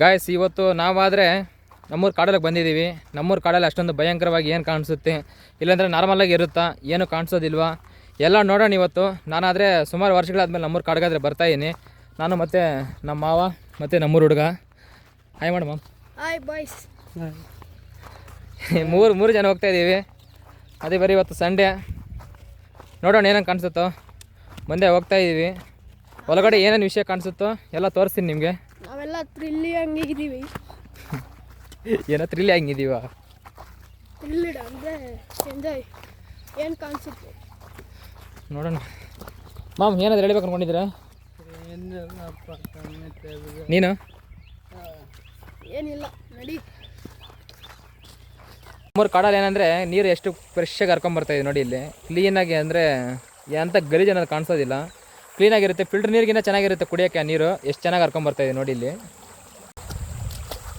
Guys ಇವತ್ತು ನಾವಾದರೆ ನಮ್ಮೂರು ಕಾಡಲಿಗೆ ಬಂದಿದ್ದೀವಿ. ನಮ್ಮೂರು ಕಾಡಲ್ಲಿ ಅಷ್ಟೊಂದು ಭಯಂಕರವಾಗಿ ಏನು ಕಾಣಿಸುತ್ತೆ, ಇಲ್ಲಾಂದರೆ ನಾರ್ಮಲಾಗಿ ಇರುತ್ತಾ, ಏನು ಕಾಣಿಸೋದಿಲ್ವಾ ಎಲ್ಲ ನೋಡೋಣ ಇವತ್ತು. ನಾನಾದರೆ ಸುಮಾರು ವರ್ಷಗಳಾದ್ಮೇಲೆ ನಮ್ಮೂರು ಕಾಡಿಗಾದರೆ ಬರ್ತಾಯಿದ್ದೀನಿ. ನಾನು ಮತ್ತು ನಮ್ಮ ಮಾವ ಮತ್ತು ನಮ್ಮೂರು ಹುಡುಗ. ಹಾಯ್ ಮಾಡು ಮಾಮ್. Hi boys. ಮೂರು ಜನ ಹೋಗ್ತಾಯಿದ್ದೀವಿ. ಅದೇ ಬರೀ ಇವತ್ತು ಸಂಡೇ. ನೋಡೋಣ ಏನೇನು ಕಾಣಿಸುತ್ತೋ. ಮುಂದೆ ಹೋಗ್ತಾಯಿದ್ದೀವಿ. ಒಳಗಡೆ ಏನೇನು ವಿಷಯ ಕಾಣಿಸುತ್ತೋ ಎಲ್ಲ ತೋರಿಸ್ತೀನಿ ನಿಮಗೆ. ನಾವೆಲ್ಲ ಥ್ರಿಲ್ಲಿಂಗಿದ್ದೀವಿ. ಏನೋ ಥ್ರಿಲ್ಲಿಂಗಿದ್ದೀವ? ಥ್ರಿಲ್ಲಿಡ್ ಅಂದರೆ ಎಂಜಾಯ್. ಏನು ಕಾಣಿಸುತ್ತೆ ನೋಡೋಣ. ಮಾಮ್ ಏನಾದ್ರು ಹೇಳ್ಬೇಕು ಅನ್ಕೊಂಡಿದ್ದೀರಾ? ನೀನು? ಏನಿಲ್ಲ, ನಡಿ. ನಮ್ಮೂರು ಕಾಡಲ್ಲಿ ಏನಂದರೆ ನೀರು ಎಷ್ಟು ಫ್ರೆಶ್ಶಾಗಿ ಹರ್ಕೊಂಬರ್ತಾಯಿದೆ ನೋಡಿ. ಇಲ್ಲಿ ಕ್ಲೀನಾಗಿ ಅಂದರೆ ಎಂಥ ಗಲೀಜು ಅನ್ನೋದು ಕಾಣಿಸೋದಿಲ್ಲ. ಕ್ಲೀನಾಗಿರುತ್ತೆ. ಫಿಲ್ಟರ್ ನೀರಿಗಿಂತ ಚೆನ್ನಾಗಿರುತ್ತೆ ಕುಡಿಯೋಕ್ಕೆ. ಆ ನೀರು ಎಷ್ಟು ಚೆನ್ನಾಗಿ ಹರ್ಕೊಂಬರ್ತಾಯಿದೆ ನೋಡಿ. ಇಲ್ಲಿ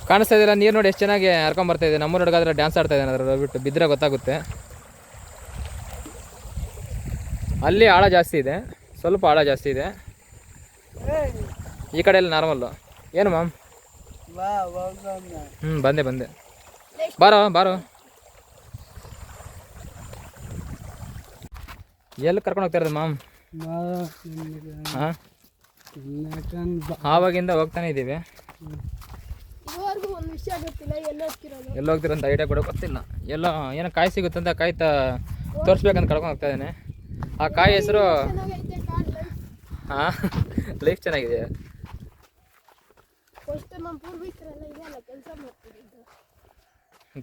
ಕಾಣಿಸ್ತಾ ಇದೆಯಲ್ಲ ನೀರು ನೋಡಿ, ಎಷ್ಟು ಚೆನ್ನಾಗಿ ಹರ್ಕೊಂಬರ್ತಾಯಿದೆ. ನಮ್ಮೂರು ಹುಡುಗಾದ್ರೆ ಡ್ಯಾನ್ಸ್ ಆಡ್ತಾಯಿದ್ದಾನೆ. ಅದರ ಬಿಟ್ಟು ಬಿದ್ದರೆ ಗೊತ್ತಾಗುತ್ತೆ. ಅಲ್ಲಿ ಆಳ ಜಾಸ್ತಿ ಇದೆ, ಸ್ವಲ್ಪ ಆಳ ಜಾಸ್ತಿ ಇದೆ. ಈ ಕಡೆ ಎಲ್ಲ ನಾರ್ಮಲ್ಲು. ಏನು ಮ್ಯಾಮ್? ಬಂದೆ. ಬಾರೋ. ಎಲ್ಲಿ ಕರ್ಕೊಂಡು ಹೋಗ್ತಾ ಇರೋದು ಮ್ಯಾಮ್? ಹಾಂ, ಆವಾಗಿಂದ ಹೋಗ್ತಾನೆ ಇದ್ದೀವಿ. ಒಂದು ವಿಷಯ ಗೊತ್ತಿಲ್ಲ, ಎಲ್ಲಿ ಹೋಗ್ತೀರ ಅಂತ ಐಡಿಯಾ ಕೂಡ ಗೊತ್ತಿಲ್ಲ. ಎಲ್ಲೋ ಏನೋ ಕಾಯಿ ಸಿಗುತ್ತಂತ ಕಾಯಿ ತೋರಿಸ್ಬೇಕಂತ ಕರ್ಕೊಂಡು ಹೋಗ್ತಾ ಇದ್ದೇನೆ. ಆ ಕಾಯಿ ಹೆಸರು ಹಾಂ, ಲೈಫ್ ಚೆನ್ನಾಗಿದೆ.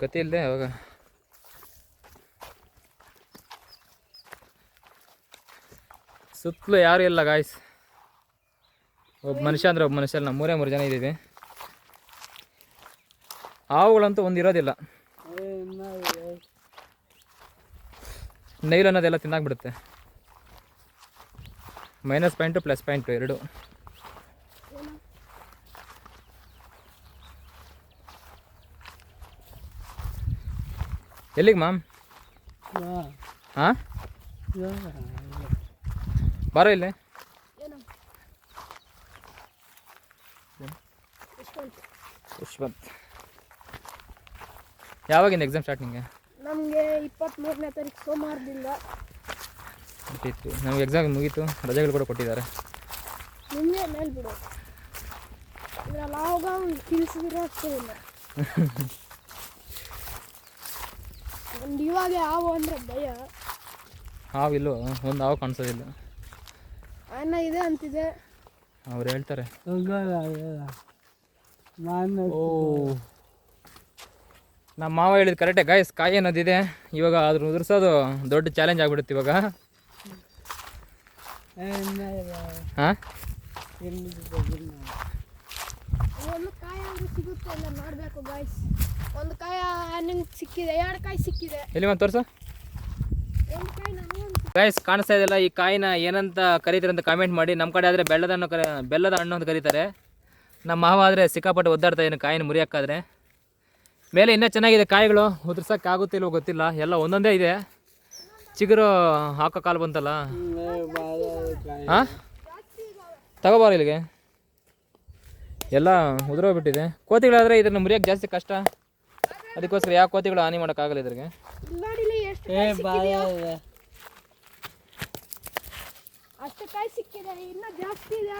ಗೊತ್ತಿಲ್ಲದೆ ಅವಾಗ ಸುತ್ತಲೂ ಯಾರು ಇಲ್ಲ ಗಾಯ್ಸ್. ಒಬ್ಬ ಮನುಷ್ಯ ಅಂದರೆ ಒಬ್ಬ ಮನುಷ್ಯ. ನಾವು ಮೂರು ಜನ ಇದ್ದೀವಿ. ಹಾವುಗಳಂತೂ ಒಂದು ಇರೋದಿಲ್ಲ. ನೈಲ್ ಅನ್ನೋದೆಲ್ಲ ತಿನ್ನಾಕ್ಬಿಡುತ್ತೆ. -ಪಾಯಿಂಟು +ಪಾಯಿಂಟು ಎರಡು. ಎಲ್ಲಿಗೆ ಮ್ಯಾಮ್? ಹಾಂ, ಬಾರೋ ಇಲ್ಲಿ. ಯಶವಂತ್, ಯಾವಾಗಿಂದ ಎಕ್ಸಾಮ್ ಸ್ಟಾರ್ಟ್ ನಿಮಗೆ? ನಮಗೆ 23ನೇ ತಾರೀಕು ಸೋಮವಾರದಿಂದ ಮುಗೀತು. ನಮಗೆ ಎಕ್ಸಾಮ್ ಮುಗೀತು, ರಜೆಗಳು ಕೂಡ ಕೊಟ್ಟಿದ್ದಾರೆ. ನಿಮಗೆ ಮೇಲೆ ಬಿಡು, ಇದರಲ್ಲಿ ಆವಾಗ ತಿಳಿಸಿದ್ರೆ ಅಷ್ಟೇ ಇಲ್ಲ. ಒಂದು ಇವಾಗ ಹಾವು ಅಂದರೆ ಭಯ. ಹಾವಿಲ್ಲೋ, ಒಂದು ಹಾವು ಕಾಣಿಸೋದಿಲ್ಲ. ಅನ್ನ ಇದೆ ಅಂತಿದೆ, ಅವ್ರು ಹೇಳ್ತಾರೆ. ಓ, ನಮ್ಮ ಮಾವ ಹೇಳಿದ ಕರೆಕ್ಟೇ ಗಾಯ್ಸ್. ಕಾಯಿ ಅನ್ನೋದಿದೆ. ಇವಾಗ ಅದ್ರ ಉದುರ್ಸೋದು ದೊಡ್ಡ ಚಾಲೆಂಜ್ ಆಗ್ಬಿಡುತ್ತೆ ಇವಾಗ. ಹಾಂ, ಒಂದು ಕಾಯಿ ಆದರೂ ಸಿಗುತ್ತೆ ಎಲ್ಲ ನೋಡಬೇಕು ಗಾಯ್ಸ್. ಒಂದು ಕಾಯಿ ನಿಮ್ಗೆ ಸಿಕ್ಕಿದೆ, 2 ಕಾಯಿ ಸಿಕ್ಕಿದೆ. ಎಲ್ಲಿ ಒಂದು ತೋರಿಸು. ಒಂದು ಕಾಯಿ ಗಾಯ್ಸ್ ಕಾಣಿಸ್ತಾ ಇದೆಯಲ್ಲ, ಈ ಕಾಯಿನ ಏನಂತ ಕರೀತಾರೆ ಅಂತ ಕಾಮೆಂಟ್ ಮಾಡಿ. ನಮ್ಮ ಕಡೆ ಆದರೆ ಬೆಲ್ಲದ ಹಣ್ಣು ಅಂತ ಕರೀತಾರೆ. ನಮ್ಮ ಮಾವ ಆದರೆ ಸಿಕ್ಕಾಪಟ್ಟೆ ಒದ್ದಾಡ್ತಾ ಇದ್ದಾನೆ ಕಾಯಿನ ಮುರಿಯೋಕ್ಕಾದ್ರೆ. ಮೇಲೆ ಇನ್ನೂ ಚೆನ್ನಾಗಿದೆ ಕಾಯಿಗಳು. ಉದುರ್ಸೋಕ್ಕೆ ಆಗುತ್ತಿಲ್ವೋ ಗೊತ್ತಿಲ್ಲ. ಎಲ್ಲ ಒಂದೊಂದೇ ಇದೆ. ಚಿಗುರು ಹಾಕೋ ಕಾಲು ಬಂತಲ್ಲ. ಹಾಂ, ತಗೋಬಾರ ಇಲ್ಲಿಗೆ. ಎಲ್ಲ ಉದುರೋಗ್ಬಿಟ್ಟಿದೆ. ಕೋತಿಗಳಾದರೆ ಇದನ್ನು ಮುರಿಯೋಕ್ಕೆ ಜಾಸ್ತಿ ಕಷ್ಟ. ಅದಕ್ಕೋಸ್ಕರ ಯಾವ ಕೋತಿಗಳು ಹಾನಿ ಮಾಡೋಕ್ಕಾಗಲ್ಲ ಇದ್ರಿಗೆ. ಅಷ್ಟು ಕಾಯಿ ಸಿಕ್ಕಿದೆ, ಇನ್ನೂ ಜಾಸ್ತಿ ಇದೆ.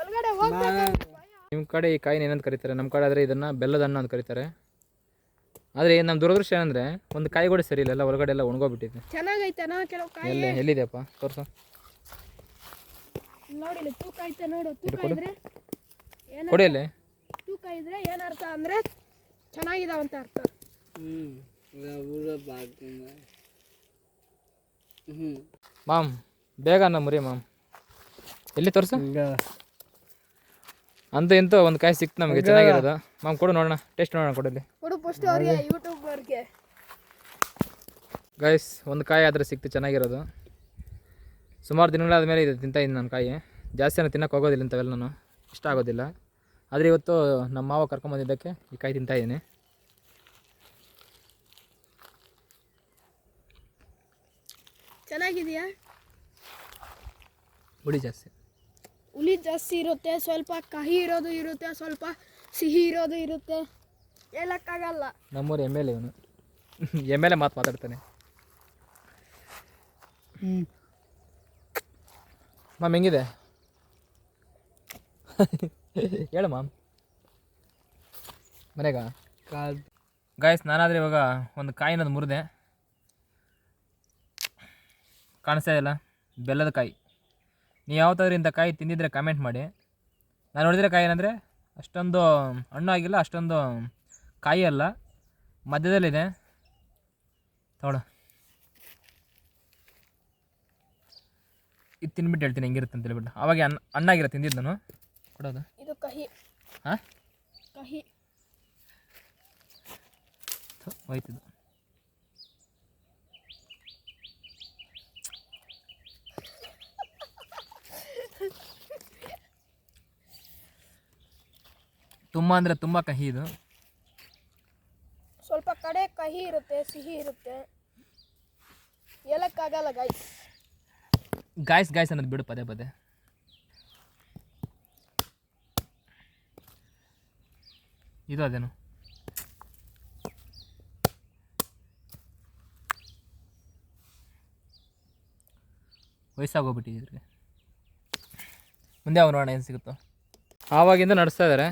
ಒಳಗಡೆ ಹೋಗ್ಬೇಕು. ನಿಮ್ಮ ಕಡೆ ಈ ಕಾಯಿನ ಏನಂತ ಕರೀತಾರೆ? ನಮ್ಮ ಕಡೆ ಆದರೆ ಇದನ್ನು ಬೆಲ್ಲದ ಹಣ್ಣು ಅಂತ ಕರೀತಾರೆ. ಆದರೆ ನಮ್ಮ ದುರದೃಷ್ಟ ಏನಂದರೆ ಒಂದು ಕಾಯಿ ಕೂಡ ಸರಿ ಇಲ್ಲ. ಎಲ್ಲ ಒಳಗಡೆ ಎಲ್ಲ ಒಣಗೋಗ್ಬಿಟ್ಟಿದೆ. ಚೆನ್ನಾಗೈತೆನಾ ಕೆಲವು ಕಾಯಿ? ಎಲ್ಲಿದೆಯಪ್ಪ ತೋರಿಸು. ನೋಡಿ, ತೂಕ ಐತೆ ನೋಡು. ತೂಕ ಇದ್ರೆ ಕೊಡಿಯಲ್ಲಿ ತೂಕ ಇದ್ರೆ ಏನರ್ಥ ಅಂದರೆ ಚೆನ್ನಾಗಿದಾವಂತ ಅರ್ಥ. ಮಾಮ್ ಬೇಗ ಅನ್ನ ಮುರಿ ಮಾಮ್. ಎಲ್ಲಿ ತೋರಿಸು. ಅಂತೂ ಇಂತೂ ಒಂದು ಕಾಯಿ ಸಿಕ್ತು ನಮಗೆ ಚೆನ್ನಾಗಿರೋದು. ಮಾಮ್ ಕೊಡು ನೋಡೋಣ, ಟೇಸ್ಟ್ ನೋಡೋಣ. ಕೊಡಲಿ ಕೊಡು ಫಸ್ಟ್ ಅವ್ರಿಗೆ, ಯೂಟ್ಯೂಬರ್ಗೆ. ಗೈಸ್ ಒಂದು ಕಾಯಿ ಆದರೆ ಸಿಕ್ತು ಚೆನ್ನಾಗಿರೋದು. ಸುಮಾರು ದಿನಗಳಾದ ಮೇಲೆ ಇದು ತಿಂತಾಯಿದ್ದೀನಿ ನಾನು ಕಾಯಿ. ಜಾಸ್ತಿ ನಾನು ತಿನ್ನೋಕೆ ಹೋಗೋದಿಲ್ಲ ಇಂಥವೆಲ್ಲ, ನಾನು ಇಷ್ಟ ಆಗೋದಿಲ್ಲ. ಆದರೆ ಇವತ್ತು ನಮ್ಮ ಮಾವ ಕರ್ಕೊಂಬಂದಿದ್ದಕ್ಕೆ ಈ ಕಾಯಿ ತಿಂತಾಯಿದ್ದೀನಿ. ಚೆನ್ನಾಗಿದೆಯಾ? ಹುಳಿ ಜಾಸ್ತಿ. ಹುಳಿ ಜಾಸ್ತಿ ಇರುತ್ತೆ, ಸ್ವಲ್ಪ ಕಹಿ ಇರೋದು ಇರುತ್ತೆ, ಸ್ವಲ್ಪ ಸಿಹಿ ಇರೋದು ಇರುತ್ತೆ, ಹೇಳಕ್ಕಾಗಲ್ಲ. ನಮ್ಮೂರು ಎಮ್ ಎಲ್ ಎ ಇವನು ಎಮ್ ಎಲ್ ಎ ಮಾತಾಡ್ತಾನೆ. ಮಾಮ್ ಹೆಂಗಿದೆ ಹೇಳು ಮಾಮ್. ಮನೆಗ ಗಾಯ್ಸ್ ನಾನಾದರೆ ಇವಾಗ ಒಂದು ಕಾಯಿನದು ಮುರಿದೆ, ಕಾಣಿಸ್ತಾ ಇಲ್ಲ, ಬೆಲ್ಲದ ಕಾಯಿ. ನೀವು ಯಾವತ್ತಾದ್ರೂ ಇಂಥ ಕಾಯಿ ತಿಂದಿದ್ರೆ ಕಮೆಂಟ್ ಮಾಡಿ. ನಾನು ನೋಡಿದ್ರೆ ಕಾಯಿ ಏನಂದರೆ ಅಷ್ಟೊಂದು ಹಣ್ಣು ಆಗಿಲ್ಲ, ಅಷ್ಟೊಂದು ಕಾಯಿ ಅಲ್ಲ, ಮಧ್ಯದಲ್ಲಿದೆ. ತಗೊಳ್ಳು, ಇದು ತಿನ್ಬಿಟ್ಟು ಹೇಳ್ತೀನಿ ಹೆಂಗಿರುತ್ತೆ ಅಂತ ಹೇಳ್ಬಿಟ್ಟು. ಅವಾಗ ಹಣ್ಣಾಗಿರೋ ತಿಂದಿದ್ದು ನಾನು ಕೊಡೋದು. ಇದು ಕಹಿ. ಹಾಂ ಕಹಿ ಹೋಯ್ತಿದ್ದು. ತುಂಬ ಅಂದರೆ ತುಂಬ ಕಹಿ ಇದು. ಸ್ವಲ್ಪ ಕಡೆ ಕಹಿ ಇರುತ್ತೆ, ಸಿಹಿ ಇರುತ್ತೆ, ಹೇಳಕ್ಕಾಗಲ್ಲ ಗಾಯ್ಸ್. ಗಾಯ್ಸ್ ಅನ್ನೋದು ಬಿಡು ಪದೇ ಪದೇ. ಇದು ಅದೇನು ವಯಸ್ಸಾಗೋಗ್ಬಿಟ್ಟಿದ್ರಿಗೆ. ಮುಂದೆ ಅವ್ರು ನೋಡೋಣ ಏನು ಸಿಗುತ್ತೋ. ಆವಾಗಿಂದ ನಡೆಸ್ತಾ ಇದ್ದಾರೆ,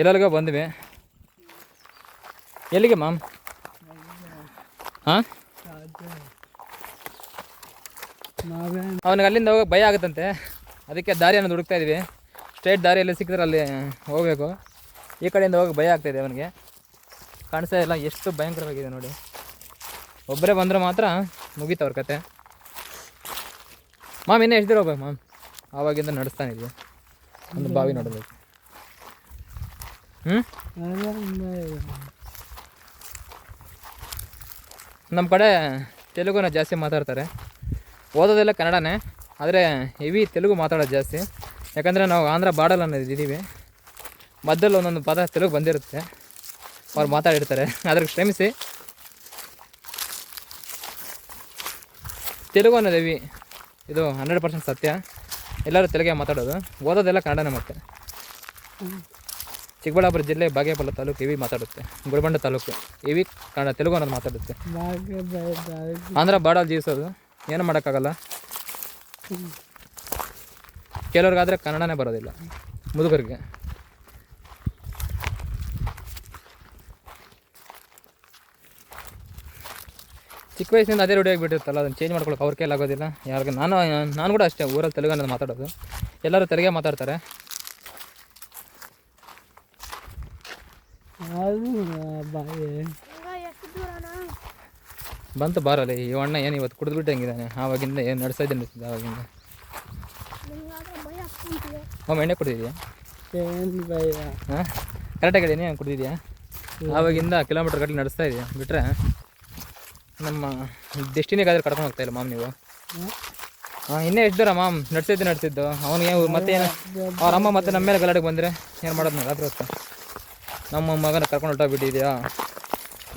ಎಲ್ಲರಿಗೋ ಬಂದ್ವಿ. ಎಲ್ಲಿಗೆ ಮಾಮ್? ಹಾಂ, ಅವನಿಗೆ ಅಲ್ಲಿಂದ ಹೋಗೋಕೆ ಭಯ ಆಗುತ್ತಂತೆ, ಅದಕ್ಕೆ ದಾರಿಯನ್ನು ಹುಡುಕ್ತಾ ಇದ್ವಿ. ಸ್ಟ್ರೈಟ್ ದಾರಿಯಲ್ಲಿ ಸಿಕ್ಕಿದ್ರೆ ಅಲ್ಲಿ ಹೋಗಬೇಕು. ಈ ಕಡೆಯಿಂದ ಹೋಗಿ ಭಯ ಆಗ್ತಾಯಿದೆ ಅವನಿಗೆ. ಕಾಣಿಸ್ತಾ ಇಲ್ಲ, ಎಷ್ಟು ಭಯಂಕರವಾಗಿದೆ ನೋಡಿ. ಒಬ್ಬರೇ ಬಂದರೆ ಮಾತ್ರ ಮುಗೀತು ಅವ್ರ ಕತೆ. ಮಾಮ್ ಇನ್ನೂ ಎಷ್ಟು ದೂರ ಹೋಗ್ಬೇಕು ಮಾಮ್? ಆವಾಗಿಂದ ನಡೆಸ್ತಾನಿದ್ವಿ, ಒಂದು ಬಾವಿ ನೋಡಬೇಕು. ನಮ್ಮ ಕಡೆ ತೆಲುಗುನ ಜಾಸ್ತಿ ಮಾತಾಡ್ತಾರೆ. ಓದೋದೆಲ್ಲ ಕನ್ನಡನೇ, ಆದರೆ ಹೆವಿ ತೆಲುಗು ಮಾತಾಡೋದು ಜಾಸ್ತಿ. ಯಾಕಂದರೆ ನಾವು ಆಂಧ್ರ ಬಾರ್ಡರ್ ಅನ್ನೋದು ಇದ್ದೀವಿ. ಮಧ್ಯದಲ್ಲಿ ಒಂದೊಂದು ಪದ ತೆಲುಗು ಬಂದಿರುತ್ತೆ, ಅವ್ರು ಮಾತಾಡಿರ್ತಾರೆ. ಅದ್ರಿಗೆ ಕ್ಷಮಿಸಿ. ತೆಲುಗು ಅನ್ನೋದು ಹೆವಿ, ಇದು 100% ಸತ್ಯ. ಎಲ್ಲರೂ ತೆಲುಗೇ ಮಾತಾಡೋದು, ಓದೋದೆಲ್ಲ ಕನ್ನಡನೇ. ಮತ್ತು ಚಿಕ್ಕಬಳ್ಳಾಪುರ ಜಿಲ್ಲೆ ಬಾಗೇಪಲ್ಲಿ ತಾಲೂಕು ಹೆವಿ ಮಾತಾಡುತ್ತೆ, ಗುಲ್ಬಂಡ ತಾಲೂಕು ಹೆವಿ ಕನ್ನಡ ತೆಲುಗು ಅನ್ನೋದು ಮಾತಾಡುತ್ತೆ. ಆಂಧ್ರ ಬಾರ್ಡರ್ ಜೀವಿಸೋದು ಏನು ಮಾಡೋಕ್ಕಾಗಲ್ಲ. ಕೆಲವ್ರಿಗಾದರೆ ಕನ್ನಡನೇ ಬರೋದಿಲ್ಲ, ಮುದುಗರಿಗೆ. ಚಿಕ್ಕ ವಯಸ್ಸಿನಿಂದ ಅದೇ ರೂಢಿ ಆಗಿಬಿಟ್ಟಿರುತ್ತಲ್ಲ, ಅದನ್ನು ಚೇಂಜ್ ಮಾಡ್ಕೊಳಕ್ಕೆ ಅವ್ರ ಕೈಲಿ ಆಗೋದಿಲ್ಲ ಯಾರಿಗೆ. ನಾನು ಕೂಡ ಅಷ್ಟೇ, ಊರಲ್ಲಿ ತೆಲುಗು ಅನ್ನೋದು ಮಾತಾಡೋದು. ಎಲ್ಲರೂ ತೆಲುಗೇ ಮಾತಾಡ್ತಾರೆ. ಬಂತು ಬಾರಲ್ಲಿ ಈ ಅಣ್ಣ. ಏನು ಇವತ್ತು ಕುಡಿದ್ಬಿಟ್ಟು ಹೆಂಗಿದ್ದಾನೆ, ಆವಾಗಿಂದ ಏನು ನಡೆಸ್ತಾ ಇದ್ದೇನೆ ಆವಾಗಿಂದ. ಎಣ್ಣೆ ಕುಡಿದಿದ್ಯಾ? ಹಾಂ, ಕರೆಕ್ಟಾಗಿ ಹೇಳಿ, ಏನು ಕುಡಿದಿದ್ಯಾ? ಆವಾಗಿಂದ ಕಿಲೋಮೀಟ್ರ್ ಗಟ್ಟಲೆ ನಡೆಸ್ತಾ ಇದೆಯಾ. ಬಿಟ್ಟರೆ ನಮ್ಮ ಡೆಸ್ಟಿನಿಗಾದ್ರೆ ಕರ್ಕೊಂಡು ಹೋಗ್ತಾ ಇಲ್ಲ ಮಾಮ್ ನೀವು. ಹಾಂ, ಇನ್ನೇ ಎಷ್ಟು ದೂರ ಮಾಮ್? ನಡೆಸಿದ್ದು ಅವನಿಗೆ ಮತ್ತೆ ಏನು ಅವ್ರ ಅಮ್ಮ ಮತ್ತೆ ನಮ್ಮ ಮೇಲೆ ಗಲಾಟೆಗೆ ಬಂದರೆ ಏನು ಮಾಡೋದು? ನಾವು ರಾತ್ರಿ ಹೊತ್ತು ನಮ್ಮ ಮಗನ ಕರ್ಕೊಂಡು ಹೊರಟೋಗ್ಬಿಟ್ಟಿದ್ಯಾ,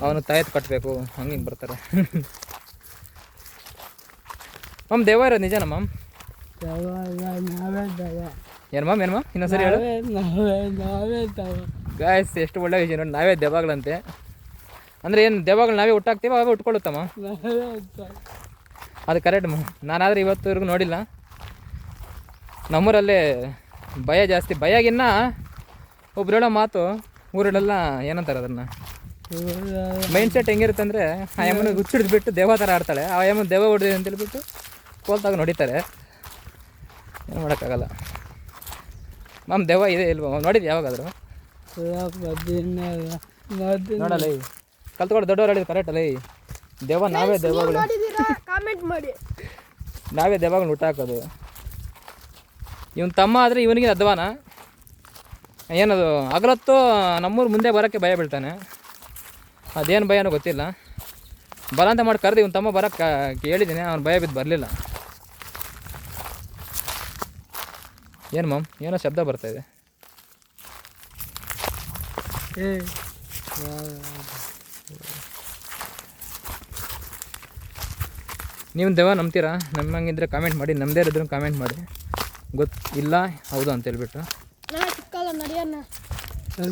ಅವನು ತಾಯತ್ ಕಟ್ಟಬೇಕು, ಹಂಗೆ ಬರ್ತಾರೆ. ಮಾಮ್ ದೆವ್ವ ಇರೋದು ನಿಜನಾ ಮಾಮ್? ಏನು ಮಾಮ್ ಇನ್ನೊಂದು ಸರಿ ಹೇಳು. ಗಾಯ್ಸ್ ಎಷ್ಟು ಒಳ್ಳೆ ವಿಷಯ ನೋಡಿ, ನಾವೇ ದೆವ್ವಗಳಂತೆ. ಅಂದರೆ ಏನು ದೆವ್ವಗಳು ನಾವೇ ಹುಟ್ಟಾಕ್ತೀವಿ, ಅವೇ ಉಟ್ಕೊಳ್ಳುತ್ತಮ್ಮ. ಅದು ಕರೆಕ್ಟ್ ಮಾಮ್. ನಾನಾದರೆ ಇವತ್ತುವರೆಗೂ ನೋಡಿಲ್ಲ. ನಮ್ಮೂರಲ್ಲೇ ಭಯ ಜಾಸ್ತಿ. ಭಯಗಿನ್ನ ಒಬ್ರು ಹೇಳೋ ಮಾತು ಊರಲ್ಲೆಲ್ಲ ಏನಂತಾರೆ ಅದನ್ನು, ಮೈಂಡ್ ಸೆಟ್ ಹೆಂಗಿರುತ್ತೆ ಅಂದರೆ, ಆ ಯಮ್ಮನಿಗೆ ಹುಚ್ಚಿಡ್ದುಬಿಟ್ಟು ದೆವ್ವ ಥರ ಆಡ್ತಾಳೆ. ಆ ಯಮ್ಮನ ದೆವ್ವ ಹೊಡೆದಿದೆ ಅಂತೇಳ್ಬಿಟ್ಟು ಕೋಲ್ತಾಗ ನೋಡಿತಾರೆ. ಏನು ಮಾಡೋಕ್ಕಾಗಲ್ಲ ಮಾಮ್. ದೆವ್ವ ಇದೆ ಇಲ್ವ ನೋಡಿದ್ದು ಯಾವಾಗಾದರೂ? ನೋಡಲ್ಲ, ಕಲ್ತ್ಕೊಂಡು ದೊಡ್ಡವ್ರು ಹೇಳಿದ್ರು ಕರೆಕ್ಟ್ ಅಲ್ಲ. ದೆವ್ವ ನಾವೇ ದೆವ್ವಗಳು, ಕಾಮೆಂಟ್ ಮಾಡಿ. ನಾವೇ ದೆವ್ವಗಳು ಹುಟ್ಟಾಕೋದು. ಇವನ ತಮ್ಮ ಆದರೆ ಇವನಿಗೆ ಅಧ್ವಾನ. ಏನದು ಹಗಲತ್ತು ನಮ್ಮೂರು ಮುಂದೆ ಬರೋಕ್ಕೆ ಭಯ ಬೀಳ್ತಾನೆ. ಅದೇನು ಭಯನೋ ಗೊತ್ತಿಲ್ಲ. ಬರ ಅಂತ ಮಾಡಿ ಕರೆದು ಇವನ ತಮ್ಮ ಬರೋಕ್ಕೆ ಹೇಳಿದ್ದೀನಿ, ಅವ್ನು ಭಯ ಬಿದ್ದು ಬರಲಿಲ್ಲ. ಏನು ಮಾಮ್, ಏನೋ ಶಬ್ದ ಬರ್ತಾಯಿದೆ. ನೀವು ದೆವ್ವ ನಂಬ್ತೀರಾ? ನಮ್ಮಂಗಿದ್ರೆ ಕಾಮೆಂಟ್ ಮಾಡಿ, ನಮ್ಮದೇ ಇರೋದ್ರು ಕಾಮೆಂಟ್ ಮಾಡಿ. ಇಲ್ಲ ಹೌದು ಅಂತ ಹೇಳ್ಬಿಟ್ಟು ನಾ ಚಿಕ್ಕಲ್ಲ ನಡಿಯಣ್ಣ.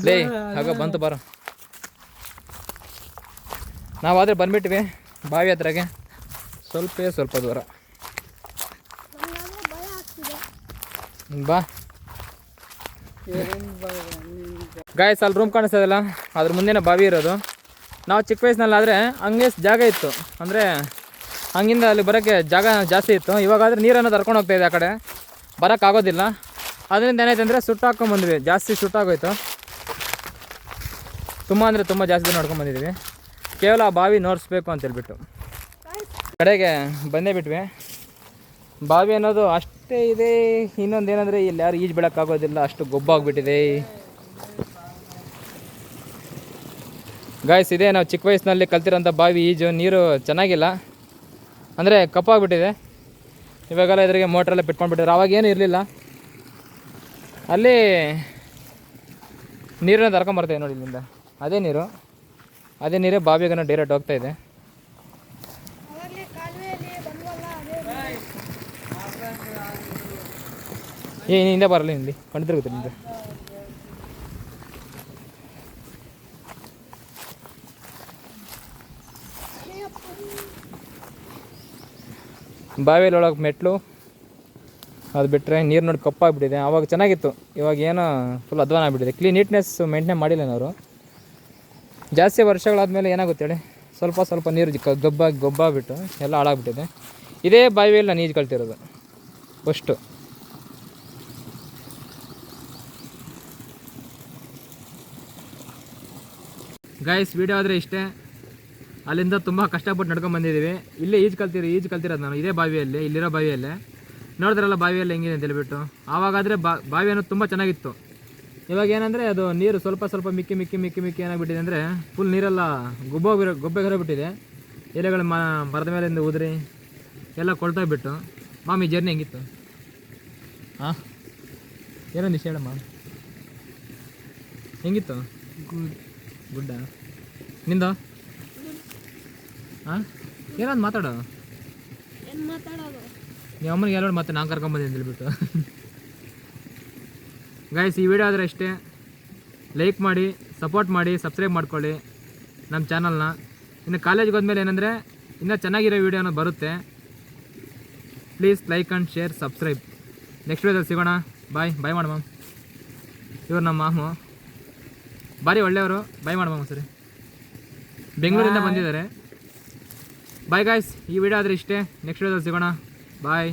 ಲೇ ಆಗ ಬಂತು ಬಾರೋ. ನಾವಾದರೆ ಬಂದ್ಬಿಟ್ವಿ ಬಾವಿ ಹತ್ರಗೆ, ಸ್ವಲ್ಪ ದೂರ. ನನಗಾದ್ರೆ ಭಯ ಆಗ್ತಿದೆ. ಬಾ ಗಾಯ್ಸ್, ಅಲ್ಲಿ ರೂಮ್ ಕಾಣಿಸ್ತದಲ್ಲ ಅದ್ರ ಮುಂದೆನೇ ಬಾವಿ ಇರೋದು. ನಾವು ಚಿಕ್ಕ ವಯಸ್ಸಿನಲ್ಲಾದರೆ ಹಂಗೆ ಜಾಗ ಇತ್ತು, ಅಂದರೆ ಹಂಗಿಂದ ಅಲ್ಲಿ ಬರೋಕ್ಕೆ ಜಾಗ ಜಾಸ್ತಿ ಇತ್ತು. ಇವಾಗಾದರೆ ನೀರನ್ನು ಹರ್ಕೊಂಡು ಹೋಗ್ತಾಯಿದೆ, ಆ ಕಡೆ ಬರೋಕ್ಕಾಗೋದಿಲ್ಲ. ಅದರಿಂದ ಏನಾಯ್ತು ಅಂದರೆ ಸುಟ್ಟಾಕೊಂಡ್ಬಂದ್ವಿ, ಜಾಸ್ತಿ ಸುಟ್ಟಾಗೋಯ್ತು. ತುಂಬ ಅಂದರೆ ತುಂಬ ಜಾಸ್ತಿ ದಿನ ನೋಡ್ಕೊಂಡ್ಬಂದಿದ್ವಿ, ಕೇವಲ ಆ ಬಾವಿ ನೋಡಿಸ್ಬೇಕು ಅಂತೇಳ್ಬಿಟ್ಟು ಕಡೆಗೆ ಬಂದೇ ಬಿಟ್ವಿ. ಬಾವಿ ಅನ್ನೋದು ಅಷ್ಟೇ ಇದೆ. ಇನ್ನೊಂದು ಏನಂದರೆ ಇಲ್ಲಿ ಯಾರು ಈಜು ಬೀಳೋಕ್ಕಾಗೋದಿಲ್ಲ, ಅಷ್ಟು ಗೊಬ್ಬಾಗ್ಬಿಟ್ಟಿದೆ. ಗಾಯ್ಸ್, ಇದೇ ನಾವು ಚಿಕ್ಕ ವಯಸ್ಸಿನಲ್ಲಿ ಕಲ್ತಿರೋಂಥ ಬಾವಿ. ಈಜು ನೀರು ಚೆನ್ನಾಗಿಲ್ಲ, ಅಂದರೆ ಕಪ್ಪಾಗ್ಬಿಟ್ಟಿದೆ. ಇವಾಗೆಲ್ಲ ಇದ್ರಿಗೆ ಮೋಟ್ರೆಲ್ಲ ಬಿಟ್ಕೊಂಡ್ಬಿಟ್ಟಿದ್ರು. ಅವಾಗ ಏನೂ ಇರಲಿಲ್ಲ, ಅಲ್ಲಿ ನೀರನ್ನು ತರ್ಕೊಂಬರ್ತೇವೆ ನೋಡಿ ಇಲ್ಲಿಂದ. ಅದೇ ನೀರೇ ಬಾವಿಗೆ ಡೈರೆಕ್ಟ್ ಹೋಗ್ತಾಯಿದೆ. ಅವಾಗಲೇ ಕಾಲುವೆಯಲ್ಲಿ ಬಂದ್ವಲ್ಲ, ಅದೇ ಹಿಂದೆ ಬರಲ್ಲ, ಇಲ್ಲಿ ಕಂಡಿರ್ಗುತ್ತೆ ನಿಂದೆ. ಬಾವಿಯಲ್ಲಿ ಒಳಗೆ ಮೆಟ್ಲು, ಅದು ಬಿಟ್ಟರೆ ನೀರು ನೋಡಿ ಕಪ್ಪಾಗ್ಬಿಟ್ಟಿದೆ. ಆವಾಗ ಚೆನ್ನಾಗಿತ್ತು, ಇವಾಗ ಏನೋ ಫುಲ್ ಅಧ್ವಾನ ಆಗಿಬಿಟ್ಟಿದೆ. ನೀಟ್ನೆಸ್ ಮೇಂಟೈನ್ ಮಾಡಿಲ್ಲ ಅವರು. ಜಾಸ್ತಿ ವರ್ಷಗಳಾದಮೇಲೆ ಏನಾಗುತ್ತೆ ಹೇಳಿ, ಸ್ವಲ್ಪ ನೀರು ಗೊಬ್ಬಾಗ್ಬಿಟ್ಟು ಎಲ್ಲ ಹಾಳಾಗ್ಬಿಟ್ಟಿದೆ. ಇದೇ ಬಾವಿಯಲ್ಲಿ ನಾನು ಈಜು ಕಲ್ತಿರೋದು ಫಸ್ಟು. ಗಾಯ್ಸ್, ವೀಡಿಯೋ ಆದರೆ ಇಷ್ಟೇ. ಅಲ್ಲಿಂದ ತುಂಬ ಕಷ್ಟಪಟ್ಟು ನಡ್ಕೊಂಡು ಬಂದಿದ್ದೀವಿ. ಇಲ್ಲೇ ಈಜು ಕಲ್ತಿರೋದು ನಾನು, ಇದೇ ಬಾವಿಯಲ್ಲಿ, ಇಲ್ಲಿರೋ ಬಾವಿಯಲ್ಲೇ. ನೋಡಿದ್ರಲ್ಲ ಬಾವಿಯಲ್ಲಿ ಹೆಂಗಿದೆ ಅಂತ ಹೇಳ್ಬಿಟ್ಟು. ಆವಾಗಾದರೆ ಬಾವಿ ಅನ್ನೋದು ತುಂಬ ಚೆನ್ನಾಗಿತ್ತು. ಇವಾಗ ಏನಂದರೆ ಅದು ನೀರು ಸ್ವಲ್ಪ ಮಿಕ್ಕಿ ಏನಾಗ್ಬಿಟ್ಟಿದೆ ಅಂದರೆ ಫುಲ್ ನೀರೆಲ್ಲ ಗೊಬ್ಬೆಗರಬಿಟ್ಟಿದೆ. ಎಲೆಗಳು ಮರದ ಮೇಲಿಂದ ಉದುರಿ ಎಲ್ಲ ಕೊಳ್ತೋಗ್ಬಿಟ್ಟು. ಮಾಮಿ ಜರ್ನಿ ಹೆಂಗಿತ್ತು? ಹಾಂ, ಏನೊಂದು ಇಷ್ಟ ಹೇಳಮ್ಮ, ಹೆಂಗಿತ್ತು? ಗುಡ್ಡ ನಿಂದು? ಹಾಂ, ಏನೊಂದು ಮಾತಾಡೋ. ಏನು ಮಾತಾಡೋದು? ನೀವು ಅಮ್ಮನಿಗೆ ಎಲ್ಲರೂ ಮತ್ತೆ ನಾನು ಕರ್ಕೊಂಬಂದಿದ್ದು ಹೇಳ್ಬಿಟ್ಟು. ಗಾಯ್ಸ್, ಈ ವಿಡಿಯೋ ಆದರೆ ಅಷ್ಟೇ. ಲೈಕ್ ಮಾಡಿ, ಸಪೋರ್ಟ್ ಮಾಡಿ, ಸಬ್ಸ್ಕ್ರೈಬ್ ಮಾಡ್ಕೊಳ್ಳಿ ನಮ್ಮ ಚಾನಲ್ನ. ಇನ್ನು ಕಾಲೇಜ್ಗೆ ಹೋದ್ಮೇಲೆ ಏನಂದರೆ ಇನ್ನೂ ಚೆನ್ನಾಗಿರೋ ವೀಡಿಯೋನ ಬರುತ್ತೆ. Please like and share, subscribe. Next ವೀಡಿಯೋದಲ್ಲಿ ಸಿಗೋಣ. ಬಾಯ್ ಮಾಡು ಮ್ಯಾಮ್. ಇವ್ರು ನಮ್ಮ ಮಾಮು, ಭಾರಿ ಒಳ್ಳೆಯವರು. ಬಾಯ್ ಮಾಡು ಮ್ಯಾಮ್. ಸರಿ, ಬೆಂಗಳೂರಿಂದ ಬಂದಿದ್ದಾರೆ. ಬಾಯ್ ಗಾಯ್ಸ್, ಈ ವಿಡಿಯೋ ಆದರೆ ಇಷ್ಟೇ. ನೆಕ್ಸ್ಟ್ ವೀಡಿಯೋದಲ್ಲಿ ಸಿಗೋಣ. ಬಾಯ್.